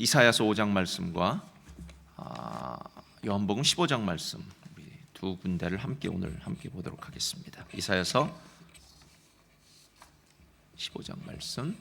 이사야서 5장 말씀과 요한복음 15장 말씀 두 군데를 오늘 함께 보도록 하겠습니다. 이사야서 15장 말씀,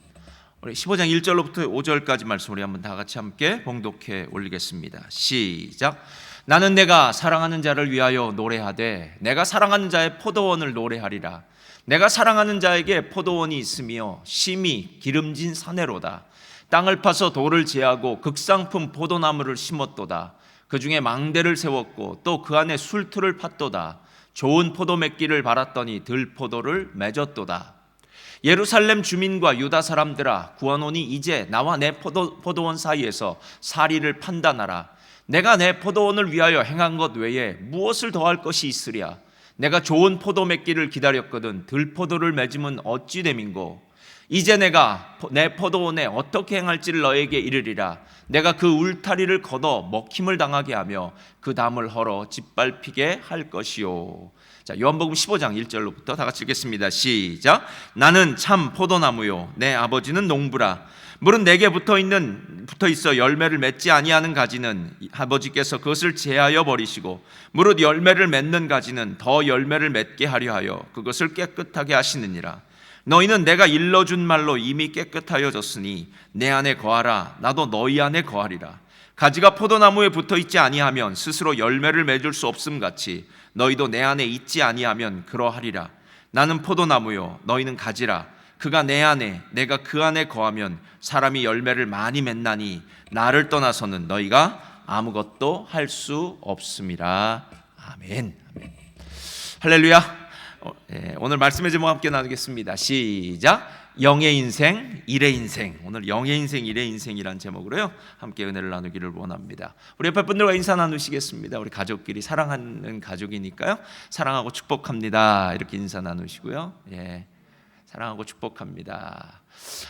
우리 15장 1절로부터 5절까지 말씀 우리 한번 다 같이 함께 봉독해 올리겠습니다. 시작. 나는 내가 사랑하는 자를 위하여 노래하되 내가 사랑하는 자의 포도원을 노래하리라. 내가 사랑하는 자에게 포도원이 있으며 심히 기름진 사내로다. 땅을 파서 돌을 제하고 극상품 포도나무를 심었도다. 그 중에 망대를 세웠고 또 그 안에 술틀을 팠도다. 좋은 포도 맺기를 바랐더니 들포도를 맺었도다. 예루살렘 주민과 유다 사람들아, 구원원이 이제 나와 내 포도원 사이에서 사리를 판단하라. 내가 내 포도원을 위하여 행한 것 외에 무엇을 더할 것이 있으랴. 내가 좋은 포도 맺기를 기다렸거든 들포도를 맺으면 어찌 됨인고. 이제 내가 내 포도원에 어떻게 행할지를 너에게 이르리라. 내가 그 울타리를 걷어 먹힘을 당하게 하며 그 담을 헐어 짓밟히게 할 것이요. 자, 요한복음 15장 1절로부터 다 같이 읽겠습니다. 시작. 나는 참 포도나무요 내 아버지는 농부라. 물은 내게 붙어 있어 열매를 맺지 아니하는 가지는 아버지께서 그것을 제하여 버리시고 무릇 열매를 맺는 가지는 더 열매를 맺게 하려 하여 그것을 깨끗하게 하시느니라. 너희는 내가 일러준 말로 이미 깨끗하여졌으니 내 안에 거하라. 나도 너희 안에 거하리라. 가지가 포도나무에 붙어 있지 아니하면 스스로 열매를 맺을 수 없음 같이 너희도 내 안에 있지 아니하면 그러하리라. 나는 포도나무요 너희는 가지라. 그가 내 안에 내가 그 안에 거하면 사람이 열매를 많이 맺나니 나를 떠나서는 너희가 아무것도 할 수 없음이라. 아멘. 아멘. 할렐루야. 오늘 말씀의 제목 함께 나누겠습니다. 시작. 영의 인생, 일의 인생. 오늘 영의 인생, 일의 인생이란 제목으로요 함께 은혜를 나누기를 원합니다. 우리 옆에 분들과 인사 나누시겠습니다. 우리 가족끼리 사랑하는 가족이니까요. 사랑하고 축복합니다. 이렇게 인사 나누시고요. 사랑하고 축복합니다.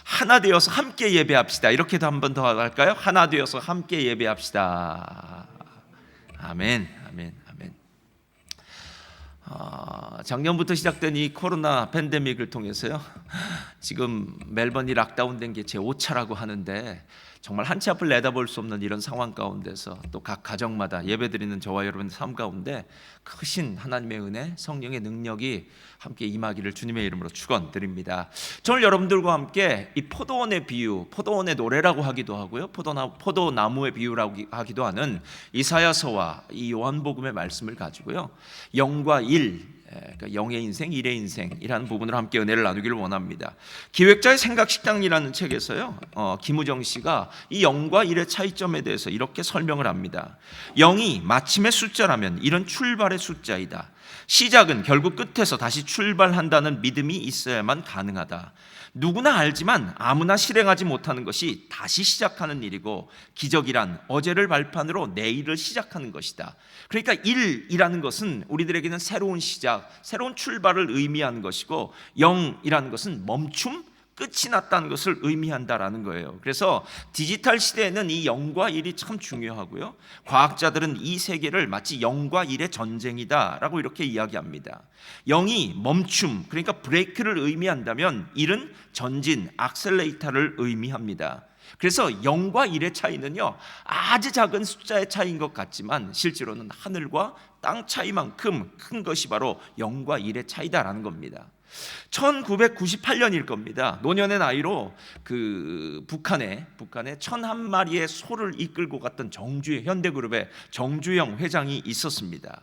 하나 되어서 함께 예배합시다. 이렇게도 한 번 더 할까요? 하나 되어서 함께 예배합시다. 아멘, 아멘, 아멘. 작년부터 시작된 이 코로나 팬데믹을 통해서요 지금 멜번이 락다운된 게 제 5차라고 하는데 정말 한치 앞을 내다볼 수 없는 이런 상황 가운데서 또 각 가정마다 예배드리는 저와 여러분의 삶 가운데 크신 하나님의 은혜, 성령의 능력이 함께 임하기를 주님의 이름으로 축원드립니다. 저는 여러분들과 함께 이 포도원의 비유, 포도원의 노래라고 하기도 하고요, 포도나무의 비유라고 하기도 하는 이사야서와 이 요한복음의 말씀을 가지고요 영과 일, 그러니까 영의 인생, 일의 인생이라는 부분으로 함께 은혜를 나누기를 원합니다. 기획자의 생각식당이라는 책에서요 김우정 씨가 이 영과 일의 차이점에 대해서 이렇게 설명을 합니다. 영이 마침의 숫자라면 일은 출발의 숫자이다. 시작은 결국 끝에서 다시 출발한다는 믿음이 있어야만 가능하다. 누구나 알지만 아무나 실행하지 못하는 것이 다시 시작하는 일이고, 기적이란 어제를 발판으로 내일을 시작하는 것이다. 그러니까 일이라는 것은 우리들에게는 새로운 시작, 새로운 출발을 의미하는 것이고, 영이라는 것은 멈춤, 끝이 났다는 것을 의미한다라는 거예요. 그래서 디지털 시대에는 이 영과 일이 참 중요하고요, 과학자들은 이 세계를 마치 영과 일의 전쟁이다라고 이렇게 이야기합니다. 영이 멈춤, 그러니까 브레이크를 의미한다면 일은 전진, 악셀레이터를 의미합니다. 그래서 영과 일의 차이는요 아주 작은 숫자의 차이인 것 같지만 실제로는 하늘과 땅 차이만큼 큰 것이 바로 영과 일의 차이다라는 겁니다. 1998년일 겁니다. 노년의 나이로 북한에 1001마리의 소를 이끌고 갔던 현대그룹의 정주영 회장이 있었습니다.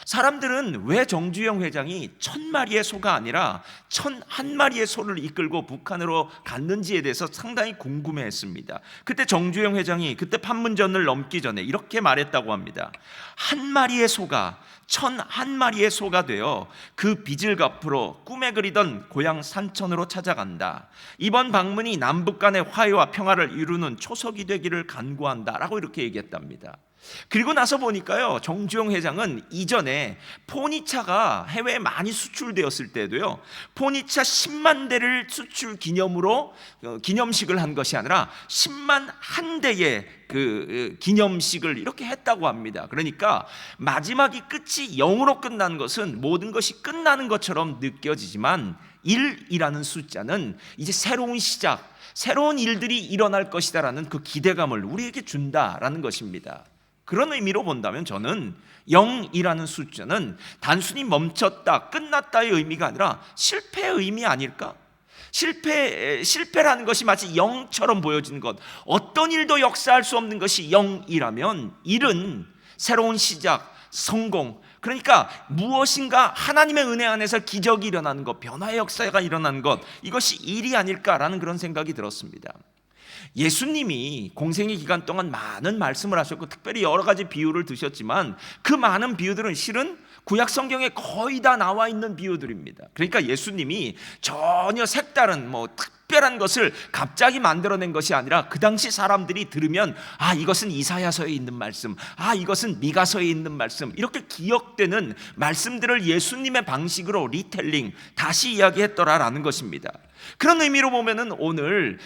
사람들은 왜 정주영 회장이 1000마리의 소가 아니라 1001마리의 소를 이끌고 북한으로 갔는지에 대해서 상당히 궁금해했습니다. 그때 정주영 회장이 그때 판문점을 넘기 전에 이렇게 말했다고 합니다. 한 마리의 소가 1001마리의 소가 되어 그 빚을 갚으러 꿈에 그리던 고향 산천으로 찾아간다. 이번 방문이 남북 간의 화해와 평화를 이루는 초석이 되기를 간구한다 라고 이렇게 얘기했답니다. 그리고 나서 보니까요 정주영 회장은 이전에 포니차가 해외에 많이 수출되었을 때도요 포니차 10만 대를 수출 기념으로 기념식을 한 것이 아니라 10만 한 대의 기념식을 이렇게 했다고 합니다. 그러니까 마지막이 끝이 0으로 끝나는 것은 모든 것이 끝나는 것처럼 느껴지지만 1이라는 숫자는 이제 새로운 시작, 새로운 일들이 일어날 것이다라는 그 기대감을 우리에게 준다라는 것입니다. 그런 의미로 본다면 저는 0이라는 숫자는 단순히 멈췄다, 끝났다의 의미가 아니라 실패의 의미 아닐까? 실패라는 것이 마치 0처럼 보여지는 것, 어떤 일도 역사할 수 없는 것이 0이라면 일은 새로운 시작, 성공, 그러니까 무엇인가 하나님의 은혜 안에서 기적이 일어나는 것, 변화의 역사가 일어나는 것, 이것이 일이 아닐까라는 그런 생각이 들었습니다. 예수님이 공생의 기간 동안 많은 말씀을 하셨고 특별히 여러 가지 비유를 드셨지만 그 많은 비유들은 실은 구약 성경에 거의 다 나와 있는 비유들입니다. 그러니까 예수님이 전혀 색다른 특별한 것을 갑자기 만들어낸 것이 아니라 그 당시 사람들이 들으면 이것은 이사야서에 있는 말씀, 이것은 미가서에 있는 말씀, 이렇게 기억되는 말씀들을 예수님의 방식으로 리텔링, 다시 이야기했더라라는 것입니다. 그런 의미로 보면은 오늘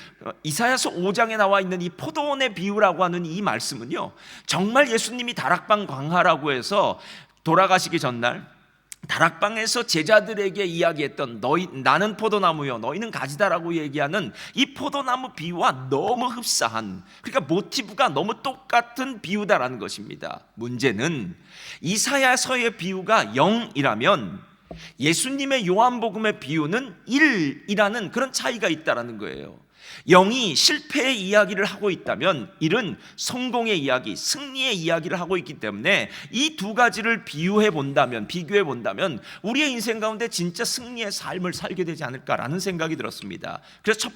이사야서 5장에 나와 있는 이 포도원의 비유라고 하는 이 말씀은요, 정말 예수님이 다락방 광화라고 해서 돌아가시기 전날 다락방에서 제자들에게 이야기했던 나는 포도나무요 너희는 가지다라고 얘기하는 이 포도나무 비유와 너무 흡사한, 그러니까 모티브가 너무 똑같은 비유다라는 것입니다. 문제는 이사야서의 비유가 0이라면 예수님의 요한복음의 비유는 1이라는 그런 차이가 있다라는 거예요. 0이 실패의 이야기를 하고 있다면 1은 성공의 이야기, 승리의 이야기를 하고 있기 때문에 이 두 가지를 비교해 본다면 우리의 인생 가운데 진짜 승리의 삶을 살게 되지 않을까라는 생각이 들었습니다. 그래서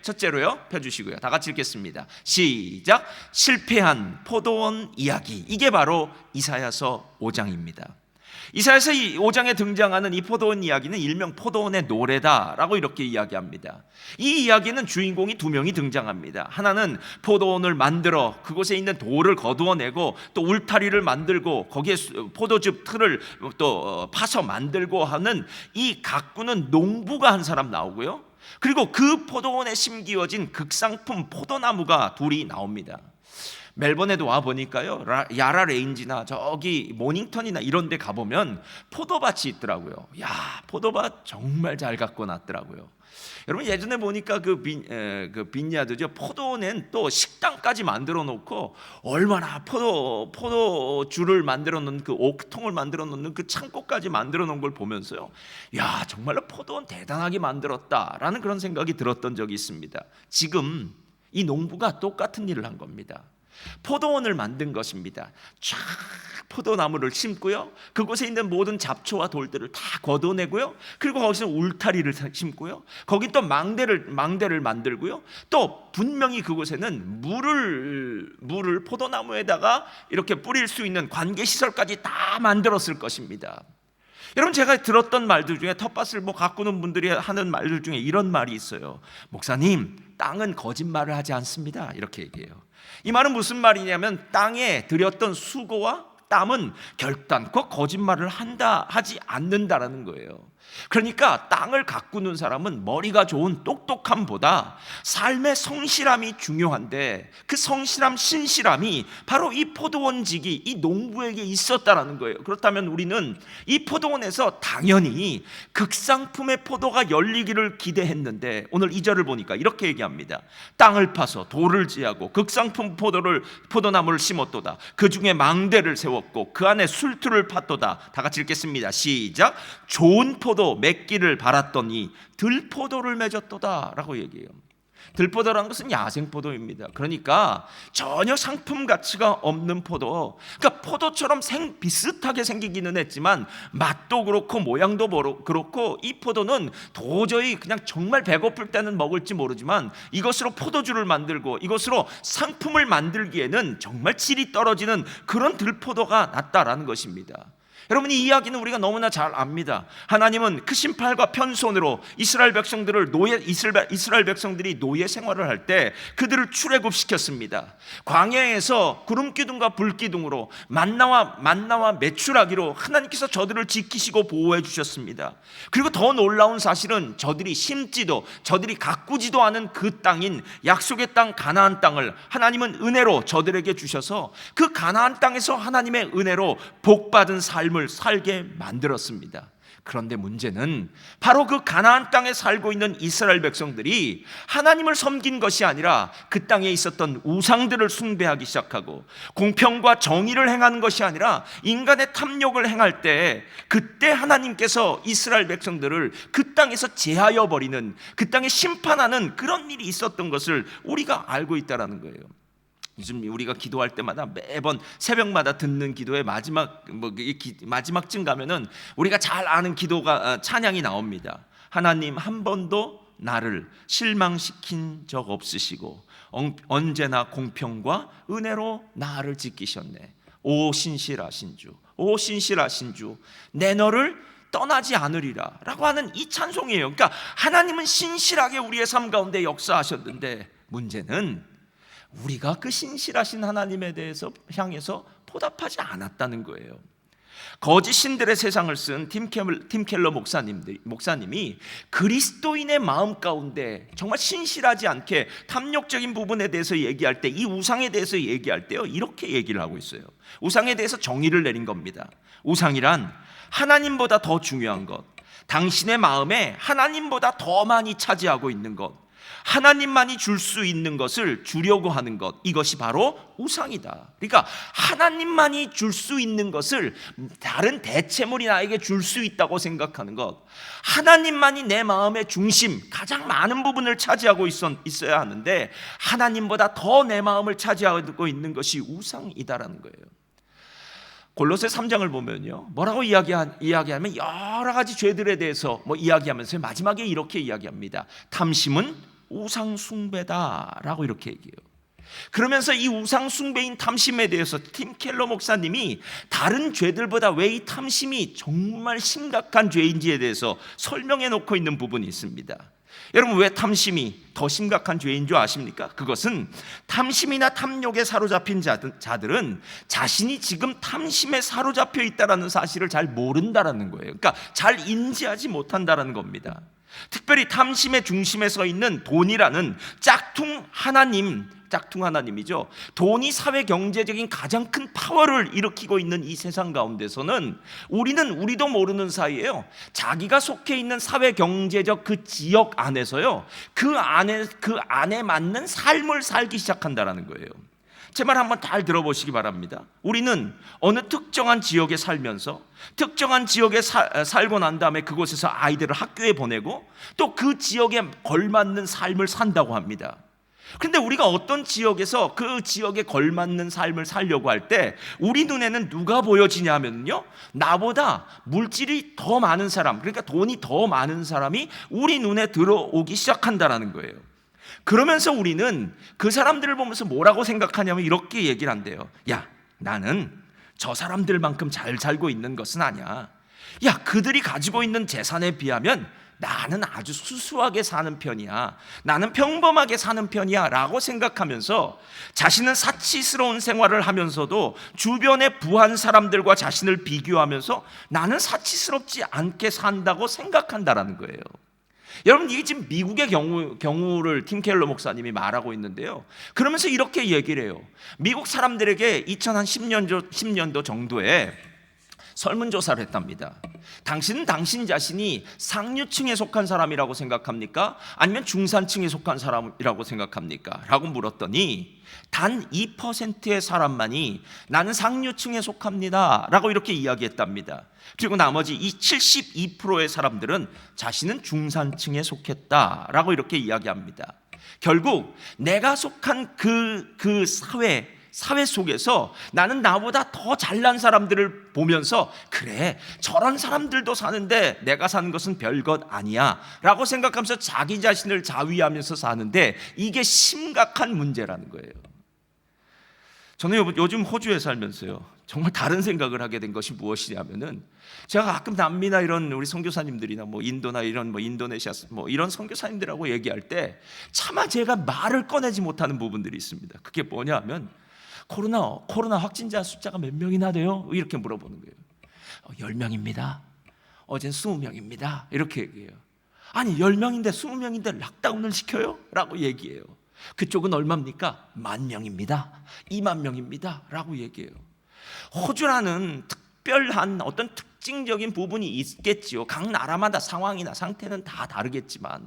첫째로요, 펴주시고요, 다 같이 읽겠습니다. 시작. 실패한 포도원 이야기, 이게 바로 이사야서 5장입니다. 이사야서 5장에 등장하는 이 포도원 이야기는 일명 포도원의 노래다라고 이렇게 이야기합니다. 이 이야기는 주인공이 두 명이 등장합니다. 하나는 포도원을 만들어 그곳에 있는 돌을 거두어내고 또 울타리를 만들고 거기에 포도즙 틀을 또 파서 만들고 하는 이 가꾸는 농부가 한 사람 나오고요, 그리고 그 포도원에 심기어진 극상품 포도나무가 둘이 나옵니다. 멜번에도 와 보니까요, 야라 레인지나 저기 모닝턴이나 이런 데 가보면 포도밭이 있더라고요. 포도밭 정말 잘 갖고 놨더라고요. 여러분, 예전에 보니까 그 빈야드죠, 포도는 또 식당까지 만들어 놓고 얼마나 포도주를 만들어 놓는 그 옥통을 만들어 놓는 그 창고까지 만들어 놓은 걸 보면서요, 정말로 포도원 대단하게 만들었다라는 그런 생각이 들었던 적이 있습니다. 지금 이 농부가 똑같은 일을 한 겁니다. 포도원을 만든 것입니다. 쫙 포도나무를 심고요, 그곳에 있는 모든 잡초와 돌들을 다 걷어내고요, 그리고 거기서 울타리를 심고요, 거기 또 망대를 만들고요, 또 분명히 그곳에는 물을 포도나무에다가 이렇게 뿌릴 수 있는 관계시설까지 다 만들었을 것입니다. 여러분, 제가 들었던 말들 중에 텃밭을 가꾸는 분들이 하는 말들 중에 이런 말이 있어요. 목사님, 땅은 거짓말을 하지 않습니다, 이렇게 얘기해요. 이 말은 무슨 말이냐면 땅에 들였던 수고와 땀은 결단코 거짓말을 하지 않는다라는 거예요. 그러니까 땅을 가꾸는 사람은 머리가 좋은 똑똑함보다 삶의 성실함이 중요한데, 그 성실함, 신실함이 바로 이 포도원직이 이 농부에게 있었다라는 거예요. 그렇다면 우리는 이 포도원에서 당연히 극상품의 포도가 열리기를 기대했는데, 오늘 2절을 보니까 이렇게 얘기합니다. 땅을 파서 돌을 지하고 극상품 포도나무를 심었도다. 그 중에 망대를 세웠고 그 안에 술투를 팠도다. 다 같이 읽겠습니다. 시작. 좋은 포도 맺기를 바랐더니 들포도를 맺었도다 라고 얘기해요. 들포도라는 것은 야생포도입니다. 그러니까 전혀 상품 가치가 없는 포도, 그러니까 포도처럼 비슷하게 생기기는 했지만 맛도 그렇고 모양도 그렇고, 이 포도는 도저히 그냥 정말 배고플 때는 먹을지 모르지만 이것으로 포도주를 만들고 이것으로 상품을 만들기에는 정말 질이 떨어지는 그런 들포도가 났다라는 것입니다. 여러분, 이 이야기는 우리가 너무나 잘 압니다. 하나님은 크신 팔과 편손으로 이스라엘 백성들이 노예 생활을 할 때 그들을 출애굽시켰습니다. 광야에서 구름 기둥과 불 기둥으로 만나와 메추라기로 하나님께서 저들을 지키시고 보호해 주셨습니다. 그리고 더 놀라운 사실은 저들이 심지도 저들이 가꾸지도 않은 그 땅인 약속의 땅 가나안 땅을 하나님은 은혜로 저들에게 주셔서 그 가나안 땅에서 하나님의 은혜로 복받은 삶을 살게 만들었습니다. 그런데 문제는 바로 그 가나안 땅에 살고 있는 이스라엘 백성들이 하나님을 섬긴 것이 아니라 그 땅에 있었던 우상들을 숭배하기 시작하고, 공평과 정의를 행하는 것이 아니라 인간의 탐욕을 행할 때, 그때 하나님께서 이스라엘 백성들을 그 땅에서 제하여 버리는, 그 땅에 심판하는 그런 일이 있었던 것을 우리가 알고 있다는 거예요. 요즘 우리가 기도할 때마다 매번 새벽마다 듣는 기도의 마지막쯤 가면은 우리가 잘 아는 기도가 찬양이 나옵니다. 하나님, 한 번도 나를 실망시킨 적 없으시고 언제나 공평과 은혜로 나를 지키셨네. 오 신실하신 주, 오 신실하신 주, 내 너를 떠나지 않으리라 라고 하는 이 찬송이에요. 그러니까 하나님은 신실하게 우리의 삶 가운데 역사하셨는데, 문제는 우리가 그 신실하신 하나님에 대해서 향해서 보답하지 않았다는 거예요. 거짓 신들의 세상을 쓴 팀 켈러 목사님이 그리스도인의 마음 가운데 정말 신실하지 않게 탐욕적인 부분에 대해서 얘기할 때, 이 우상에 대해서 얘기할 때요, 이렇게 얘기를 하고 있어요. 우상에 대해서 정의를 내린 겁니다. 우상이란 하나님보다 더 중요한 것, 당신의 마음에 하나님보다 더 많이 차지하고 있는 것, 하나님만이 줄 수 있는 것을 주려고 하는 것, 이것이 바로 우상이다. 그러니까 하나님만이 줄 수 있는 것을 다른 대체물이 나에게 줄 수 있다고 생각하는 것, 하나님만이 내 마음의 중심, 가장 많은 부분을 차지하고 있어야 하는데 하나님보다 더 내 마음을 차지하고 있는 것이 우상이다라는 거예요. 골로새 3장을 보면요, 뭐라고 이야기하면 여러 가지 죄들에 대해서 이야기하면서 마지막에 이렇게 이야기합니다. 탐심은 우상 숭배다라고 이렇게 얘기해요. 그러면서 이 우상 숭배인 탐심에 대해서 팀 켈러 목사님이 다른 죄들보다 왜 이 탐심이 정말 심각한 죄인지에 대해서 설명해 놓고 있는 부분이 있습니다. 여러분, 왜 탐심이 더 심각한 죄인 줄 아십니까? 그것은 탐심이나 탐욕에 사로잡힌 자들은 자신이 지금 탐심에 사로잡혀 있다는 사실을 잘 모른다는 거예요. 그러니까 잘 인지하지 못한다는 겁니다. 특별히 탐심의 중심에 서 있는 돈이라는 짝퉁 하나님이죠. 돈이 사회 경제적인 가장 큰 파워를 일으키고 있는 이 세상 가운데서는 우리도 모르는 사이에요, 자기가 속해 있는 사회 경제적 그 지역 안에서요, 그 안에 맞는 삶을 살기 시작한다는 거예요. 제 말 한번 잘 들어보시기 바랍니다. 우리는 어느 특정한 지역에 살면서 특정한 지역에 살고 난 다음에 그곳에서 아이들을 학교에 보내고 또 그 지역에 걸맞는 삶을 산다고 합니다. 그런데 우리가 어떤 지역에서 그 지역에 걸맞는 삶을 살려고 할 때 우리 눈에는 누가 보여지냐 하면요, 나보다 물질이 더 많은 사람, 그러니까 돈이 더 많은 사람이 우리 눈에 들어오기 시작한다는 거예요. 그러면서 우리는 그 사람들을 보면서 뭐라고 생각하냐면 이렇게 얘기를 한대요. 야, 나는 저 사람들만큼 잘 살고 있는 것은 아니야. 야, 그들이 가지고 있는 재산에 비하면 나는 아주 수수하게 사는 편이야. 나는 평범하게 사는 편이야 라고 생각하면서 자신은 사치스러운 생활을 하면서도 주변의 부한 사람들과 자신을 비교하면서 나는 사치스럽지 않게 산다고 생각한다라는 거예요. 여러분, 이게 지금 미국의 경우를 팀 켈러 목사님이 말하고 있는데요, 그러면서 이렇게 얘기를 해요. 미국 사람들에게 2010년도 정도에 설문조사를 했답니다. 당신은 당신 자신이 상류층에 속한 사람이라고 생각합니까? 아니면 중산층에 속한 사람이라고 생각합니까? 라고 물었더니 단 2%의 사람만이 나는 상류층에 속합니다 라고 이렇게 이야기했답니다. 그리고 나머지 이 72%의 사람들은 자신은 중산층에 속했다라고 이렇게 이야기합니다. 결국 내가 속한 그 사회 속에서 나는 나보다 더 잘난 사람들을 보면서 그래, 저런 사람들도 사는데 내가 사는 것은 별것 아니야 라고 생각하면서 자기 자신을 자위하면서 사는데, 이게 심각한 문제라는 거예요. 저는 요즘 호주에 살면서요, 정말 다른 생각을 하게 된 것이 무엇이냐면은, 제가 가끔 남미나 이런 우리 선교사님들이나 인도나 이런 인도네시아 이런 선교사님들하고 얘기할 때 차마 제가 말을 꺼내지 못하는 부분들이 있습니다. 그게 뭐냐면, 코로나 확진자 숫자가 몇 명이나 돼요? 이렇게 물어보는 거예요. 10명입니다. 어젠 20명입니다. 이렇게 얘기해요. 아니, 10명인데 20명인데 락다운을 시켜요? 라고 얘기해요. 그쪽은 얼마입니까? 10,000명입니다. 20,000명입니다. 라고 얘기해요. 호주라는 특별한 어떤 특징적인 부분이 있겠지요. 각 나라마다 상황이나 상태는 다 다르겠지만,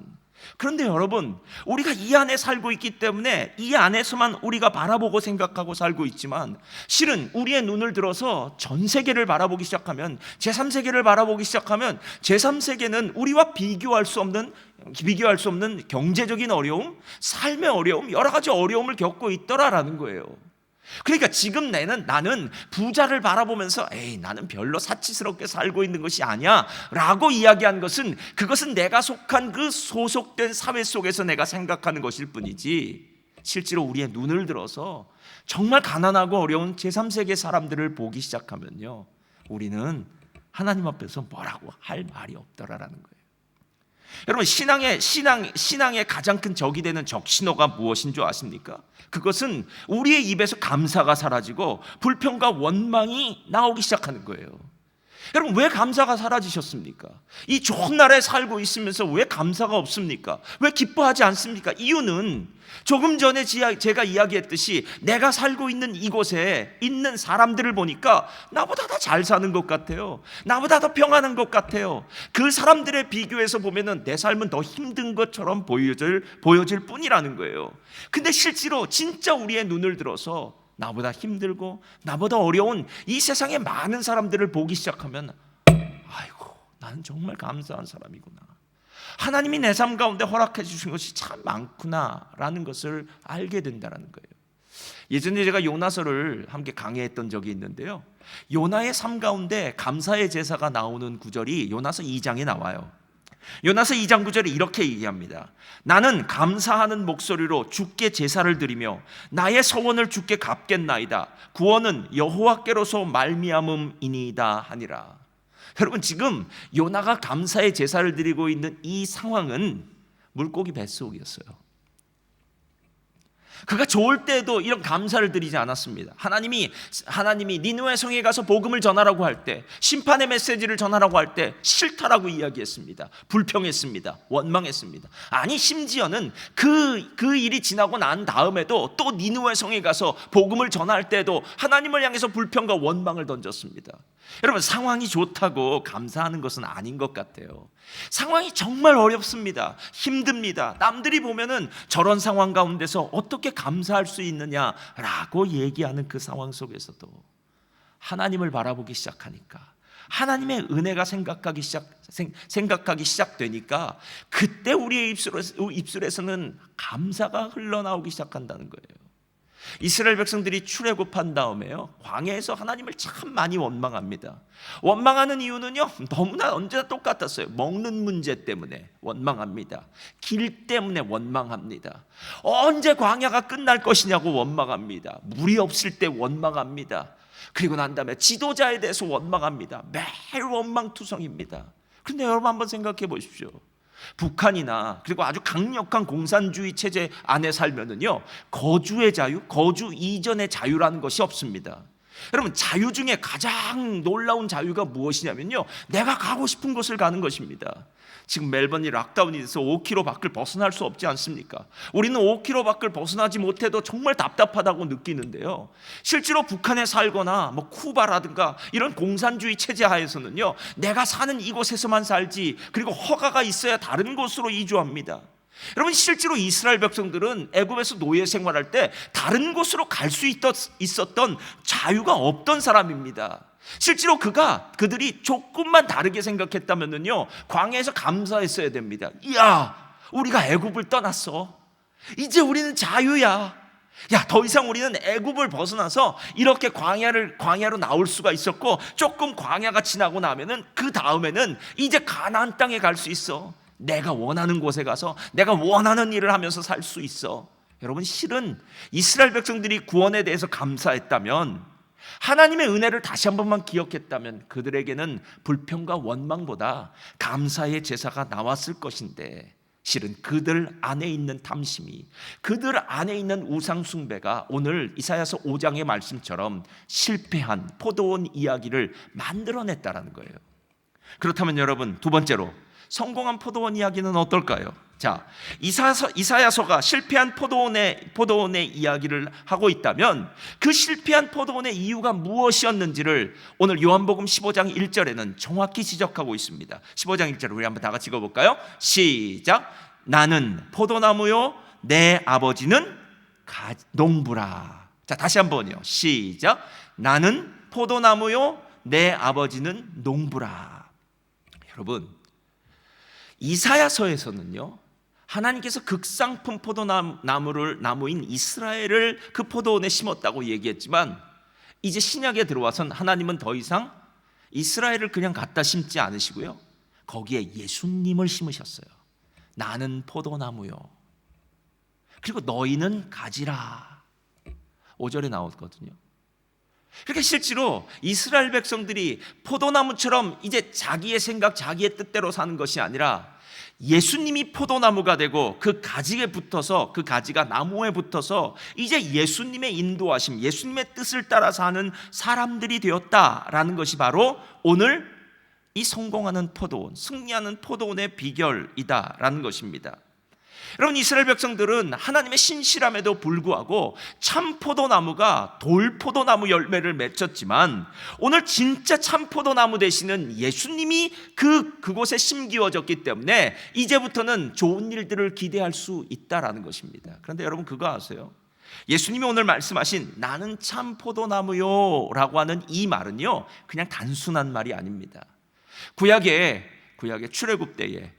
그런데 여러분, 우리가 이 안에 살고 있기 때문에 이 안에서만 우리가 바라보고 생각하고 살고 있지만, 실은 우리의 눈을 들어서 전 세계를 바라보기 시작하면, 제3세계를 바라보기 시작하면, 제3세계는 우리와 비교할 수 없는 경제적인 어려움, 삶의 어려움, 여러 가지 어려움을 겪고 있더라라는 거예요. 그러니까 지금 나는 부자를 바라보면서 나는 별로 사치스럽게 살고 있는 것이 아니야 라고 이야기한 것은, 그것은 내가 속한 그 소속된 사회 속에서 내가 생각하는 것일 뿐이지, 실제로 우리의 눈을 들어서 정말 가난하고 어려운 제3세계 사람들을 보기 시작하면요, 우리는 하나님 앞에서 뭐라고 할 말이 없더라라는 거예요. 여러분, 신앙의 가장 큰 적이 되는 적신호가 무엇인 줄 아십니까? 그것은 우리의 입에서 감사가 사라지고 불평과 원망이 나오기 시작하는 거예요. 여러분, 왜 감사가 사라지셨습니까? 이 좋은 나라에 살고 있으면서 왜 감사가 없습니까? 왜 기뻐하지 않습니까? 이유는 조금 전에 제가 이야기했듯이 내가 살고 있는 이곳에 있는 사람들을 보니까 나보다 더 잘 사는 것 같아요. 나보다 더 평안한 것 같아요. 그 사람들에 비교해서 보면은 내 삶은 더 힘든 것처럼 보여질 뿐이라는 거예요. 근데 실제로 진짜 우리의 눈을 들어서 나보다 힘들고 나보다 어려운 이 세상의 많은 사람들을 보기 시작하면, 아이고, 나는 정말 감사한 사람이구나. 하나님이 내 삶 가운데 허락해 주신 것이 참 많구나라는 것을 알게 된다는 거예요. 예전에 제가 요나서를 함께 강의했던 적이 있는데요, 요나의 삶 가운데 감사의 제사가 나오는 구절이 요나서 2장에 나와요. 요나서 2장 9절에 이렇게 얘기합니다. 나는 감사하는 목소리로 주께 제사를 드리며 나의 서원을 주께 갚겠나이다. 구원은 여호와께로서 말미암음이니이다 하니라. 여러분, 지금 요나가 감사의 제사를 드리고 있는 이 상황은 물고기 뱃속이었어요. 그가 좋을 때도 이런 감사를 드리지 않았습니다. 하나님이 니느웨 성에 가서 복음을 전하라고 할 때, 심판의 메시지를 전하라고 할 때 싫다라고 이야기했습니다. 불평했습니다. 원망했습니다. 아니, 심지어는 그 일이 지나고 난 다음에도 또 니느웨 성에 가서 복음을 전할 때도 하나님을 향해서 불평과 원망을 던졌습니다. 여러분, 상황이 좋다고 감사하는 것은 아닌 것 같아요. 상황이 정말 어렵습니다. 힘듭니다. 남들이 보면은 저런 상황 가운데서 어떻게 감사할 수 있느냐라고 얘기하는 그 상황 속에서도 하나님을 바라보기 시작하니까, 하나님의 은혜가 생각하기 시작되니까, 그때 우리의 입술에서는 감사가 흘러나오기 시작한다는 거예요. 이스라엘 백성들이 출애굽한 다음에요, 광야에서 하나님을 참 많이 원망합니다. 원망하는 이유는요, 너무나 언제나 똑같았어요. 먹는 문제 때문에 원망합니다. 길 때문에 원망합니다. 언제 광야가 끝날 것이냐고 원망합니다. 물이 없을 때 원망합니다. 그리고 난 다음에 지도자에 대해서 원망합니다. 매일 원망투성입니다. 그런데 여러분, 한번 생각해 보십시오. 북한이나 그리고 아주 강력한 공산주의 체제 안에 살면은요, 거주의 자유, 거주 이전의 자유라는 것이 없습니다. 여러분, 자유 중에 가장 놀라운 자유가 무엇이냐면요, 내가 가고 싶은 곳을 가는 것입니다. 지금 멜번이 락다운이 돼서 5km 밖을 벗어날 수 없지 않습니까? 우리는 5km 밖을 벗어나지 못해도 정말 답답하다고 느끼는데요, 실제로 북한에 살거나 뭐 쿠바라든가 이런 공산주의 체제 하에서는요, 내가 사는 이곳에서만 살지, 그리고 허가가 있어야 다른 곳으로 이주합니다. 여러분, 실제로 이스라엘 백성들은 애굽에서 노예 생활할 때 다른 곳으로 갈 수 있었던 자유가 없던 사람입니다. 실제로 그들이 조금만 다르게 생각했다면요, 광야에서 감사했어야 됩니다. 이야, 우리가 애굽을 떠났어. 이제 우리는 자유야. 야, 더 이상 우리는 애굽을 벗어나서 이렇게 광야로 나올 수가 있었고, 조금 광야가 지나고 나면은 그 다음에는 이제 가나안 땅에 갈 수 있어. 내가 원하는 곳에 가서 내가 원하는 일을 하면서 살 수 있어. 여러분, 실은 이스라엘 백성들이 구원에 대해서 감사했다면, 하나님의 은혜를 다시 한 번만 기억했다면, 그들에게는 불평과 원망보다 감사의 제사가 나왔을 것인데, 실은 그들 안에 있는 탐심이, 그들 안에 있는 우상 숭배가 오늘 이사야서 5장의 말씀처럼 실패한 포도원 이야기를 만들어냈다라는 거예요. 그렇다면 여러분, 두 번째로 성공한 포도원 이야기는 어떨까요? 자, 이사야서가 실패한 포도원의 이야기를 하고 있다면 그 실패한 포도원의 이유가 무엇이었는지를 오늘 요한복음 15장 1절에는 정확히 지적하고 있습니다. 15장 1절 우리 한번 다 같이 읽어볼까요? 시작. 나는 포도나무요 내 아버지는 농부라. 자, 다시 한번요. 시작. 나는 포도나무요 내 아버지는 농부라. 여러분, 이사야서에서는요 하나님께서 극상품 나무인 이스라엘을 그 포도원에 심었다고 얘기했지만 이제 신약에 들어와선 하나님은 더 이상 이스라엘을 그냥 갖다 심지 않으시고요 거기에 예수님을 심으셨어요. 나는 포도나무요 그리고 너희는 가지라. 5절에 나오거든요. 그러니까 실제로 이스라엘 백성들이 포도나무처럼 이제 자기의 생각, 자기의 뜻대로 사는 것이 아니라 예수님이 포도나무가 되고 그 가지에 붙어서, 그 가지가 나무에 붙어서 이제 예수님의 인도하심, 예수님의 뜻을 따라서 하는 사람들이 되었다라는 것이 바로 오늘 이 성공하는 포도원, 승리하는 포도원의 비결이다라는 것입니다. 여러분, 이스라엘 백성들은 하나님의 신실함에도 불구하고 참 포도나무가 돌 포도나무 열매를 맺혔지만 오늘 진짜 참 포도나무 되시는 예수님이 그곳에 심기워졌기 때문에 이제부터는 좋은 일들을 기대할 수 있다라는 것입니다. 그런데 여러분 그거 아세요? 예수님이 오늘 말씀하신 나는 참 포도나무요 라고 하는 이 말은요 그냥 단순한 말이 아닙니다. 구약의 출애굽 때에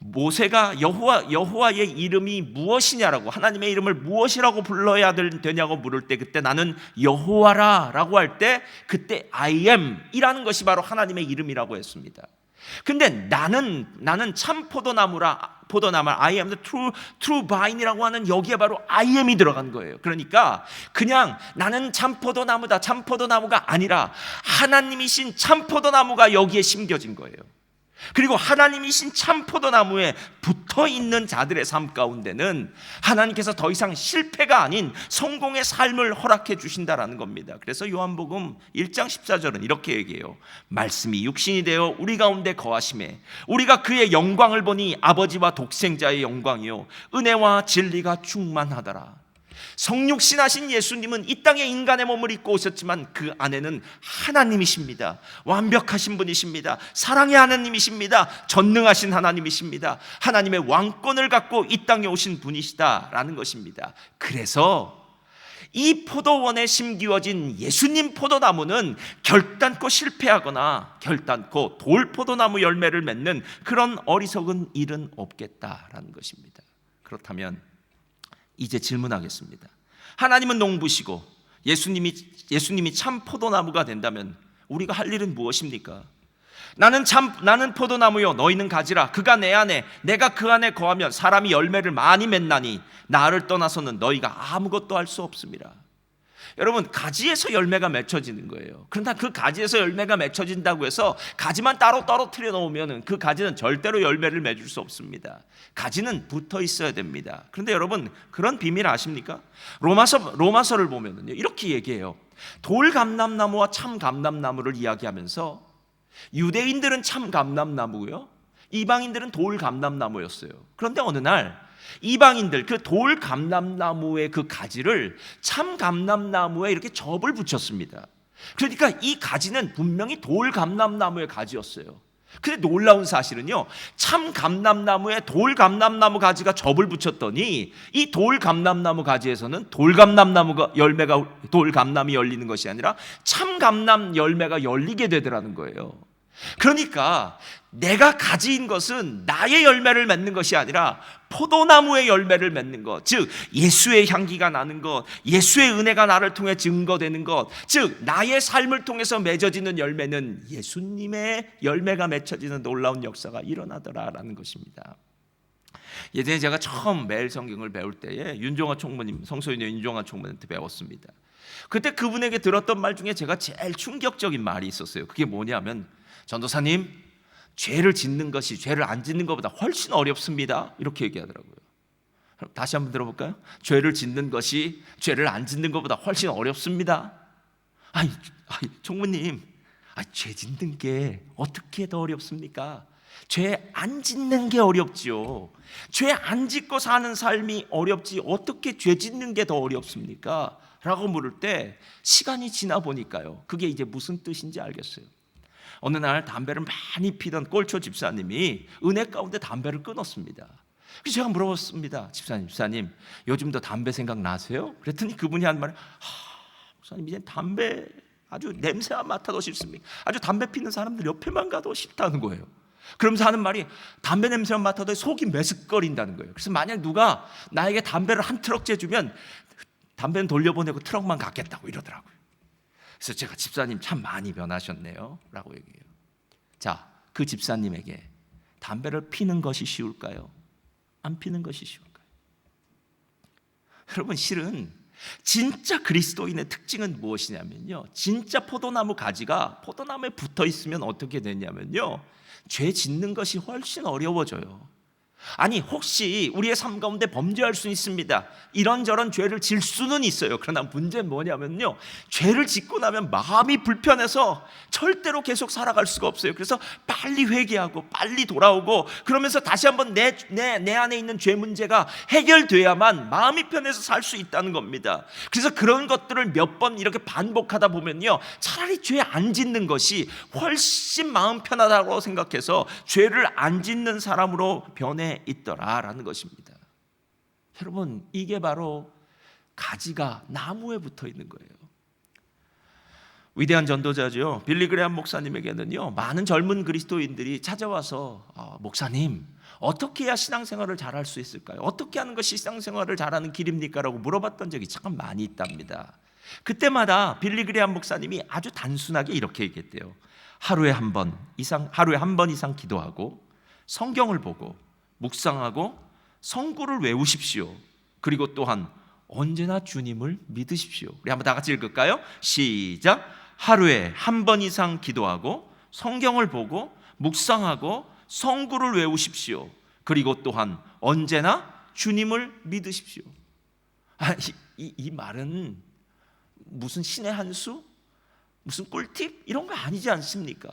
모세가 여호와의 이름이 무엇이냐라고, 하나님의 이름을 무엇이라고 불러야 되냐고 물을 때 그때 나는 여호와라 라고 할 때 그때 I am 이라는 것이 바로 하나님의 이름이라고 했습니다. 근데 나는 참 포도나무 I am the true vine이라고 하는 여기에 바로 I am이 들어간 거예요. 그러니까 그냥 나는 참 포도나무다, 참 포도나무가 아니라 하나님이신 참 포도나무가 여기에 심겨진 거예요. 그리고 하나님이신 참 포도나무에 붙어있는 자들의 삶 가운데는 하나님께서 더 이상 실패가 아닌 성공의 삶을 허락해 주신다라는 겁니다. 그래서 요한복음 1장 14절은 이렇게 얘기해요. 말씀이 육신이 되어 우리 가운데 거하심에 우리가 그의 영광을 보니 아버지와 독생자의 영광이요 은혜와 진리가 충만하더라. 성육신하신 예수님은 이 땅에 인간의 몸을 입고 오셨지만 그 안에는 하나님이십니다. 완벽하신 분이십니다. 사랑의 하나님이십니다. 전능하신 하나님이십니다. 하나님의 왕권을 갖고 이 땅에 오신 분이시다라는 것입니다. 그래서 이 포도원에 심기워진 예수님 포도나무는 결단코 실패하거나 결단코 돌포도나무 열매를 맺는 그런 어리석은 일은 없겠다라는 것입니다. 그렇다면 이제 질문하겠습니다. 하나님은 농부시고 예수님이 참 포도나무가 된다면 우리가 할 일은 무엇입니까? 나는 포도나무요 너희는 가지라. 그가 내 안에 내가 그 안에 거하면 사람이 열매를 많이 맺나니 나를 떠나서는 너희가 아무것도 할 수 없습니다. 여러분, 가지에서 열매가 맺혀지는 거예요. 그러나 그 가지에서 열매가 맺혀진다고 해서 가지만 따로 떨어뜨려 놓으면 그 가지는 절대로 열매를 맺을 수 없습니다. 가지는 붙어 있어야 됩니다. 그런데 여러분, 그런 비밀 아십니까? 로마서를 보면은요 이렇게 얘기해요. 돌 감람나무와 참 감람나무를 이야기하면서 유대인들은 참 감람나무고요 이방인들은 돌 감람나무였어요. 그런데 어느 날 이방인들 그 돌 감람나무의 그 가지를 참 감람나무에 이렇게 접을 붙였습니다. 그러니까 이 가지는 분명히 돌 감람나무의 가지였어요. 근데 놀라운 사실은요 참 감람나무에 돌 감람나무 가지가 접을 붙였더니 이 돌 감람나무 가지에서는 돌 감람이 열리는 것이 아니라 참 감람 열매가 열리게 되더라는 거예요. 그러니까 내가 가지인 것은 나의 열매를 맺는 것이 아니라 포도나무의 열매를 맺는 것, 즉 예수의 향기가 나는 것, 예수의 은혜가 나를 통해 증거되는 것, 즉 나의 삶을 통해서 맺어지는 열매는 예수님의 열매가 맺혀지는 놀라운 역사가 일어나더라라는 것입니다. 예전에 제가 처음 매일 성경을 배울 때에 윤종아 총무님, 성소인의 윤종아 총무님한테 배웠습니다. 그때 그분에게 들었던 말 중에 제가 제일 충격적인 말이 있었어요. 그게 뭐냐면, 전도사님, 죄를 짓는 것이 죄를 안 짓는 것보다 훨씬 어렵습니다. 이렇게 얘기하더라고요. 그럼 다시 한번 들어볼까요? 죄를 짓는 것이 죄를 안 짓는 것보다 훨씬 어렵습니다. 총무님, 죄 짓는 게 어떻게 더 어렵습니까? 죄 안 짓는 게 어렵지요. 죄 안 짓고 사는 삶이 어렵지 어떻게 죄 짓는 게 더 어렵습니까? 라고 물을 때 시간이 지나 보니까요, 그게 이제 무슨 뜻인지 알겠어요. 어느 날 담배를 많이 피던 꼴초 집사님이 은혜 가운데 담배를 끊었습니다. 그래서 제가 물어봤습니다. 집사님 요즘도 담배 생각나세요? 그랬더니 그분이 한 말이, 목사님 이제 담배 아주 냄새만 맡아도 싫습니다. 아주 담배 피는 사람들 옆에만 가도 싫다는 거예요. 그러면서 하는 말이, 담배 냄새만 맡아도 속이 메스꺼린다는 거예요. 그래서 만약 누가 나에게 담배를 한 트럭째 주면 담배는 돌려보내고 트럭만 갖겠다고 이러더라고요. 그래서 제가, 집사님 참 많이 변하셨네요 라고 얘기해요. 자, 그 집사님에게 담배를 피는 것이 쉬울까요? 안 피는 것이 쉬울까요? 여러분, 실은 진짜 그리스도인의 특징은 무엇이냐면요, 진짜 포도나무 가지가 포도나무에 붙어 있으면 어떻게 되냐면요, 죄 짓는 것이 훨씬 어려워져요. 아니, 혹시 우리의 삶 가운데 범죄할 수는 있습니다. 이런저런 죄를 질 수는 있어요. 그러나 문제는 뭐냐면요, 죄를 짓고 나면 마음이 불편해서 절대로 계속 살아갈 수가 없어요. 그래서 빨리 회개하고 빨리 돌아오고, 그러면서 다시 한번 내 안에 있는 죄 문제가 해결돼야만 마음이 편해서 살 수 있다는 겁니다. 그래서 그런 것들을 몇 번 이렇게 반복하다 보면요, 차라리 죄 안 짓는 것이 훨씬 마음 편하다고 생각해서 죄를 안 짓는 사람으로 변해 있더라라는 것입니다. 여러분, 이게 바로 가지가 나무에 붙어 있는 거예요. 위대한 전도자죠, 빌리 그레함 목사님에게는요, 많은 젊은 그리스도인들이 찾아와서 목사님, 어떻게 해야 신앙생활을 잘할 수 있을까요? 어떻게 하는 것이 신앙생활을 잘하는 길입니까? 라고 물어봤던 적이 참 많이 있답니다. 그때마다 빌리 그레함 목사님이 아주 단순하게 이렇게 얘기했대요. 하루에 한 번 이상 기도하고 성경을 보고 묵상하고 성구를 외우십시오. 그리고 또한 언제나 주님을 믿으십시오. 우리 한번 다 같이 읽을까요? 시작. 하루에 한 번 이상 기도하고 성경을 보고 묵상하고 성구를 외우십시오. 그리고 또한 언제나 주님을 믿으십시오. 이 말은 무슨 신의 한 수? 무슨 꿀팁? 이런 거 아니지 않습니까?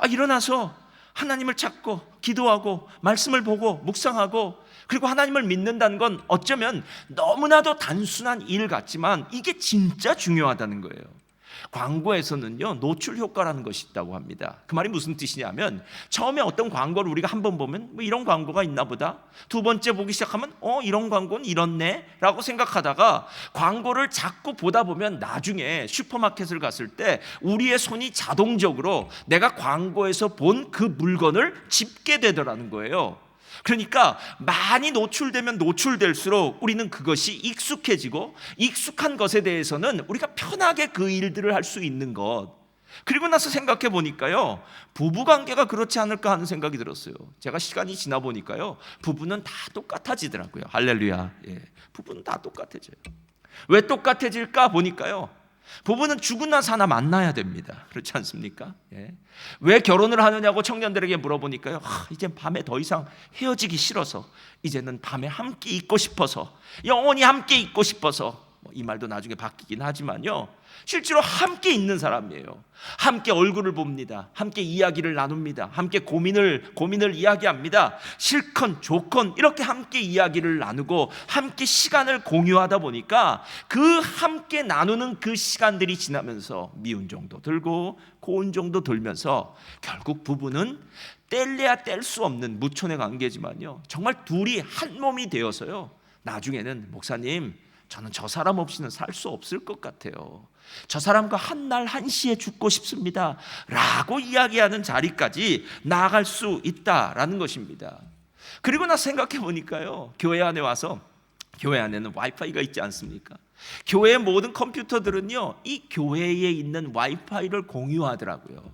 일어나서 하나님을 찾고 기도하고 말씀을 보고 묵상하고 그리고 하나님을 믿는다는 건 어쩌면 너무나도 단순한 일 같지만 이게 진짜 중요하다는 거예요. 광고에서는요, 노출 효과라는 것이 있다고 합니다. 그 말이 무슨 뜻이냐면, 처음에 어떤 광고를 우리가 한번 보면 뭐 이런 광고가 있나 보다, 두 번째 보기 시작하면 이런 광고는 이렇네 라고 생각하다가 광고를 자꾸 보다 보면 나중에 슈퍼마켓을 갔을 때 우리의 손이 자동적으로 내가 광고에서 본 그 물건을 집게 되더라는 거예요. 그러니까 많이 노출되면 노출될수록 우리는 그것이 익숙해지고, 익숙한 것에 대해서는 우리가 편하게 그 일들을 할 수 있는 것. 그리고 나서 생각해 보니까요, 부부관계가 그렇지 않을까 하는 생각이 들었어요. 제가 시간이 지나 보니까요, 부부는 다 똑같아지더라고요. 할렐루야. 부부는 다 똑같아져요. 왜 똑같아질까 보니까요, 부부는 죽으나 사나 만나야 됩니다. 그렇지 않습니까? 왜 결혼을 하느냐고 청년들에게 물어보니까요, 이젠 밤에 더 이상 헤어지기 싫어서, 이제는 밤에 함께 있고 싶어서, 영원히 함께 있고 싶어서, 이 말도 나중에 바뀌긴 하지만요, 실제로 함께 있는 사람이에요. 함께 얼굴을 봅니다. 함께 이야기를 나눕니다. 함께 고민을 이야기합니다. 싫건 좋건 이렇게 함께 이야기를 나누고 함께 시간을 공유하다 보니까 그 함께 나누는 그 시간들이 지나면서 미운 정도 들고 고운 정도 들면서 결국 부부는 뗄래야 뗄 수 없는 무촌의 관계지만요, 정말 둘이 한 몸이 되어서요, 나중에는 목사님, 저는 저 사람 없이는 살 수 없을 것 같아요. 저 사람과 한날 한시에 죽고 싶습니다 라고 이야기하는 자리까지 나아갈 수 있다라는 것입니다. 그리고 나서 생각해 보니까요, 교회 안에 와서, 교회 안에는 와이파이가 있지 않습니까? 교회의 모든 컴퓨터들은요, 이 교회에 있는 와이파이를 공유하더라고요.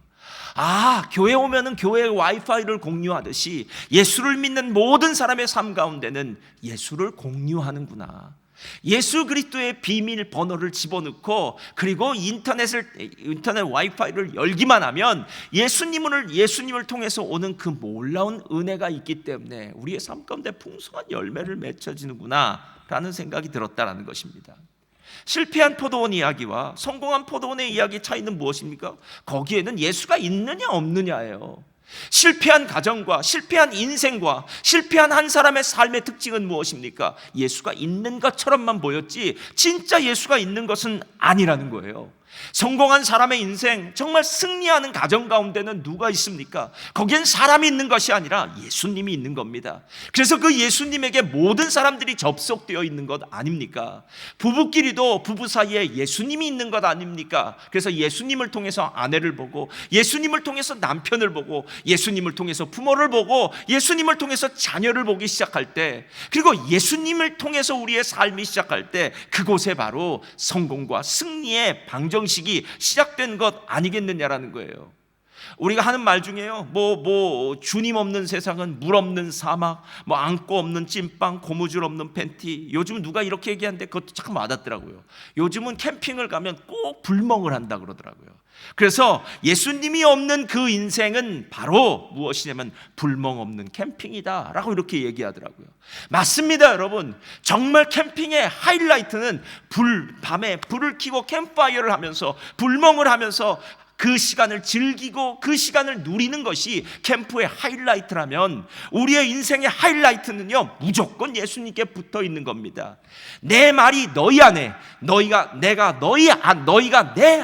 교회 오면은 교회의 와이파이를 공유하듯이 예수를 믿는 모든 사람의 삶 가운데는 예수를 공유하는구나. 예수 그리스도의 비밀 번호를 집어넣고 그리고 인터넷 와이파이를 열기만 하면 예수님을 통해서 오는 그 놀라운 은혜가 있기 때문에 우리의 삶 가운데 풍성한 열매를 맺혀지는구나 라는 생각이 들었다는 것입니다. 실패한 포도원 이야기와 성공한 포도원의 이야기의 차이는 무엇입니까? 거기에는 예수가 있느냐 없느냐예요. 실패한 가정과 실패한 인생과 실패한 한 사람의 삶의 특징은 무엇입니까? 예수가 있는 것처럼만 보였지 진짜 예수가 있는 것은 아니라는 거예요. 성공한 사람의 인생, 정말 승리하는 가정 가운데는 누가 있습니까? 거기엔 사람이 있는 것이 아니라 예수님이 있는 겁니다. 그래서 그 예수님에게 모든 사람들이 접속되어 있는 것 아닙니까? 부부끼리도 부부 사이에 예수님이 있는 것 아닙니까? 그래서 예수님을 통해서 아내를 보고, 예수님을 통해서 남편을 보고, 예수님을 통해서 부모를 보고, 예수님을 통해서 자녀를 보기 시작할 때, 그리고 예수님을 통해서 우리의 삶이 시작할 때, 그곳에 바로 성공과 승리의 방정식이 시작된 것 아니겠느냐라는 거예요. 우리가 하는 말 중에요, 주님 없는 세상은 물 없는 사막, 안고 없는 찐빵, 고무줄 없는 팬티. 요즘 누가 이렇게 얘기하는데 그것도 참 와닿더라고요. 요즘은 캠핑을 가면 꼭 불멍을 한다 그러더라고요. 그래서 예수님이 없는 그 인생은 바로 무엇이냐면 불멍 없는 캠핑이다 라고 이렇게 얘기하더라고요. 맞습니다, 여러분. 정말 캠핑의 하이라이트는 밤에 불을 켜고 캠프파이어를 하면서 불멍을 하면서 그 시간을 즐기고 그 시간을 누리는 것이 캠프의 하이라이트라면, 우리의 인생의 하이라이트는요, 무조건 예수님께 붙어 있는 겁니다. 내 말이 너희 안에, 너희가 내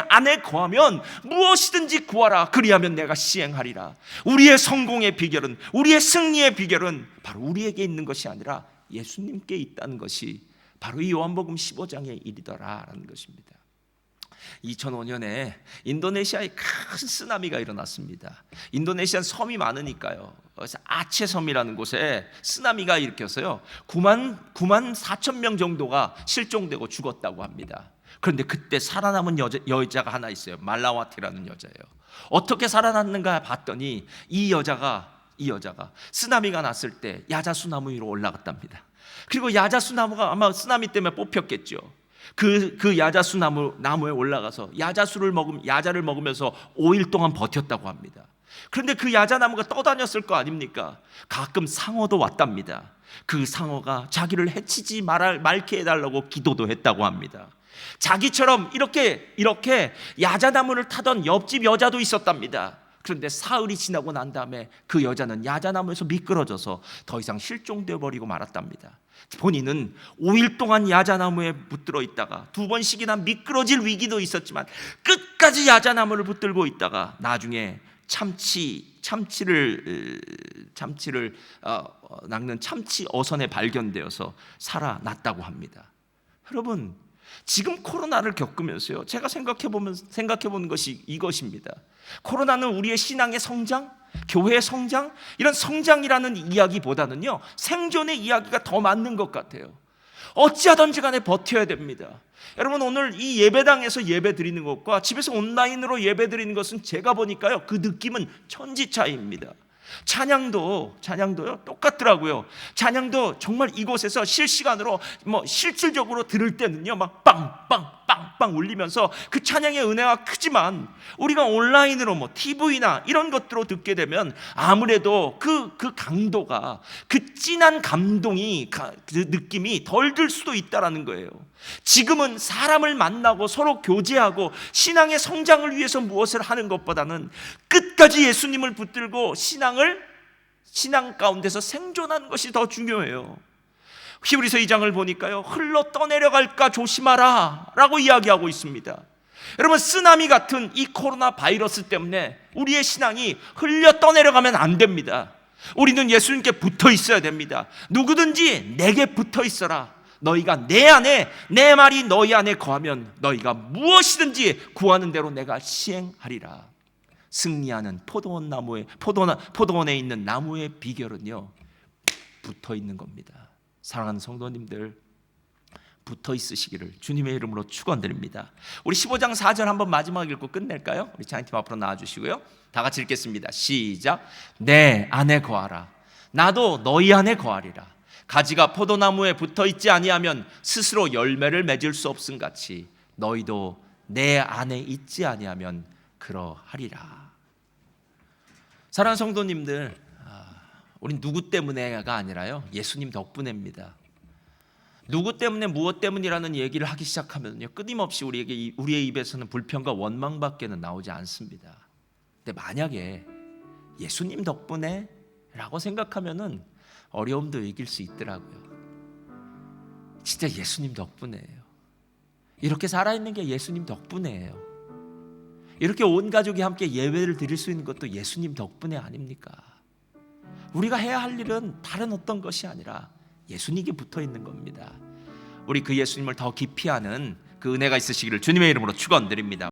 안에 거하면 무엇이든지 구하라, 그리하면 내가 시행하리라. 우리의 성공의 비결은, 우리의 승리의 비결은 바로 우리에게 있는 것이 아니라 예수님께 있다는 것이 바로 이 요한복음 15장의 일이더라라는 것입니다. 2005년에 인도네시아에 큰 쓰나미가 일어났습니다. 인도네시아는 섬이 많으니까요. 그래서 아체 섬이라는 곳에 쓰나미가 일으켜서요 9만 4천 명 정도가 실종되고 죽었다고 합니다. 그런데 그때 살아남은 여자가 하나 있어요. 말라와티라는 여자예요. 어떻게 살아났는가 봤더니 이 여자가 쓰나미가 났을 때 야자수나무 위로 올라갔답니다. 그리고 야자수나무가 아마 쓰나미 때문에 뽑혔겠죠. 그 야자수 나무에 올라가서 야자를 먹으면서 5일 동안 버텼다고 합니다. 그런데 그 야자나무가 떠다녔을 거 아닙니까? 가끔 상어도 왔답니다. 그 상어가 자기를 해치지 말게 해달라고 기도도 했다고 합니다. 자기처럼 이렇게 야자나무를 타던 옆집 여자도 있었답니다. 그런데 사흘이 지나고 난 다음에 그 여자는 야자나무에서 미끄러져서 더 이상 실종되어 버리고 말았답니다. 본인은 5일 동안 야자나무에 붙들어 있다가 2번씩이나 미끄러질 위기도 있었지만 끝까지 야자나무를 붙들고 있다가 나중에 참치를 낚는 참치 어선에 발견되어서 살아났다고 합니다. 여러분, 지금 코로나를 겪으면서요, 제가 생각해 보는 것이 이것입니다. 코로나는 우리의 신앙의 성장, 교회의 성장, 이런 성장이라는 이야기보다는요, 생존의 이야기가 더 맞는 것 같아요. 어찌하든지 간에 버텨야 됩니다. 여러분, 오늘 이 예배당에서 예배 드리는 것과 집에서 온라인으로 예배 드리는 것은 제가 보니까요, 그 느낌은 천지 차이입니다. 찬양도요 똑같더라고요. 찬양도 정말 이곳에서 실시간으로 실질적으로 들을 때는요 막 빵빵빵빵 울리면서 그 찬양의 은혜가 크지만, 우리가 온라인으로 TV나 이런 것들로 듣게 되면 아무래도 그 강도가, 그 진한 감동이, 그 느낌이 덜 들 수도 있다라는 거예요. 지금은 사람을 만나고 서로 교제하고 신앙의 성장을 위해서 무엇을 하는 것보다는 끝까지 예수님을 붙들고 신앙 가운데서 생존하는 것이 더 중요해요. 히브리서 2장을 보니까요, 흘러 떠내려갈까 조심하라 라고 이야기하고 있습니다. 여러분, 쓰나미 같은 이 코로나 바이러스 때문에 우리의 신앙이 흘려 떠내려가면 안 됩니다. 우리는 예수님께 붙어 있어야 됩니다. 누구든지 내게 붙어 있어라. 너희가 내 안에, 내 말이 너희 안에 거하면 너희가 무엇이든지 구하는 대로 내가 시행하리라. 승리하는 포도원에 있는 나무의 비결은요, 붙어 있는 겁니다. 사랑하는 성도님들, 붙어 있으시기를 주님의 이름으로 축원드립니다. 우리 15장 4절 한번 마지막 읽고 끝낼까요? 우리 찬양팀 앞으로 나와주시고요, 다 같이 읽겠습니다. 시작. 내 안에 거하라. 나도 너희 안에 거하리라. 가지가 포도나무에 붙어 있지 아니하면 스스로 열매를 맺을 수 없음 같이 너희도 내 안에 있지 아니하면 그러하리라. 사랑하는 성도님들, 우린 누구 때문에가 아니라요, 예수님 덕분에입니다. 누구 때문에 무엇 때문이라는 얘기를 하기 시작하면요, 끊임없이 우리의 입에서는 불평과 원망밖에는 나오지 않습니다. 근데 만약에 예수님 덕분에 라고 생각하면은 어려움도 이길 수 있더라고요. 진짜 예수님 덕분에예요. 이렇게 살아있는 게 예수님 덕분에예요. 이렇게 온 가족이 함께 예배를 드릴 수 있는 것도 예수님 덕분에 아닙니까? 우리가 해야 할 일은 다른 어떤 것이 아니라 예수님께 붙어 있는 겁니다. 우리 그 예수님을 더 깊이 아는 그 은혜가 있으시기를 주님의 이름으로 축원드립니다.